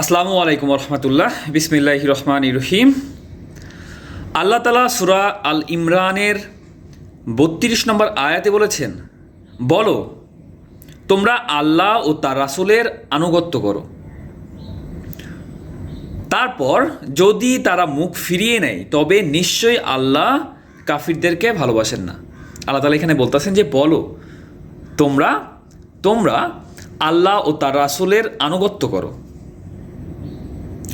আসসালামু আলাইকুম রহমতুল্লাহ। বিসমিল্লাহির রহমানির রহিম। আল্লাহ তাআলা সূরা আল ইমরানের ৩২ নম্বর আয়াতে বলেছেন, বলো তোমরা আল্লাহ ও তার রাসূলের আনুগত্য করো, তারপর যদি তারা মুখ ফিরিয়ে নেয় তবে নিশ্চয়ই আল্লাহ কাফিরদেরকে ভালোবাসেন না। আল্লাহ তাআলা এখানে বলতেছেন যে বলো তোমরা তোমরা আল্লাহ ও তার রাসূলের আনুগত্য করো।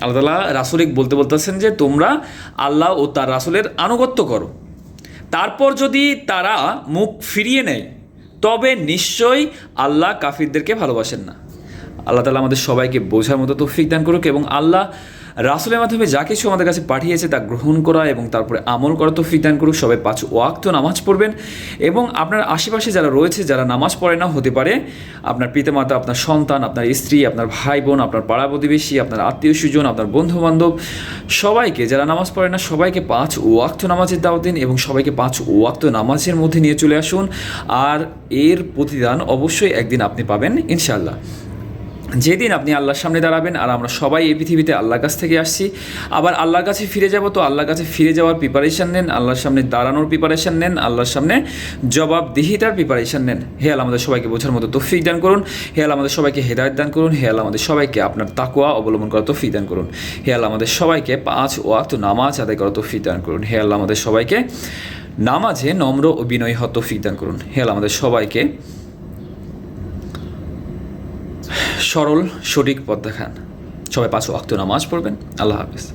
আল্লাহ তাআলা রাসূলিক বলতেছেন যে তোমরা আল্লাহ ও তার রাসূলের আনুগত্য করো, তারপর যদি তারা মুখ ফিরিয়ে নেয় তবে নিশ্চয়ই আল্লাহ কাফিরদেরকে ভালোবাসেন না। আল্লাহ তাআলা আমাদের সবাইকে বোঝার মতো তৌফিক দান করুক এবং আল্লাহ রাসূলের মাধ্যমে যা কিছু আমাদের কাছে পাঠিয়েছে তা গ্রহণ করা এবং তারপরে আমল করা তৌফিক দান করুক। সবাই 5 ওয়াক্ত নামাজ পড়বেন এবং আপনার আশেপাশে যারা রয়েছে, যারা নামাজ পড়ে না, হতে পারে আপনার পিতামাতা, আপনার সন্তান, আপনার স্ত্রী, আপনার ভাই বোন, আপনার পাড়া প্রতিবেশী, আপনার আত্মীয় স্বজন, আপনার বন্ধুবান্ধব, সবাইকে যারা নামাজ পড়ে না সবাইকে 5 ওয়াক্ত নামাজের দাওয়াত দিন এবং সবাইকে 5 ওয়াক্ত নামাজের মধ্যে নিয়ে চলে আসুন। আর এর প্রতিদান অবশ্যই একদিন আপনি পাবেন ইনশাআল্লাহ। যেদিন আপনি আল্লাহর সামনে দাঁড়াবেন, আর আমরা সবাই এই পৃথিবীতে আল্লাহর কাছ থেকে আসছি, আবার আল্লাহর কাছে ফিরে যাব, তো আল্লাহর কাছে ফিরে যাওয়ার প্রিপারেশান নেন, আল্লাহর সামনে দাঁড়ানোর প্রিপারেশান নেন, আল্লাহর সামনে জবাবদিহিতার প্রিপারেশান নেন। হে আল্লাহ আমাদের সবাইকে বোঝার মতো তৌফিক দান করুন। হে আল্লাহ আমাদের সবাইকে হেদায়েত দান করুন। হে আল্লাহ আমাদের সবাইকে আপনার তাকওয়া অবলম্বন করার তৌফিক দান করুন। হে আল্লাহ আমাদের সবাইকে 5 ওয়াক্ত নামাজ আদায় করার তৌফিক দান করুন। হে আল্লাহ আমাদের সবাইকে নামাজে নম্র ও বিনয়ী হওয়ার তৌফিক দান করুন। হে আল্লাহ আমাদের সবাইকে সরল সঠিক পথ দেখান। সবাই 5 ওয়াক্ত নামাজ পড়বেন। আল্লাহ হাফেজ।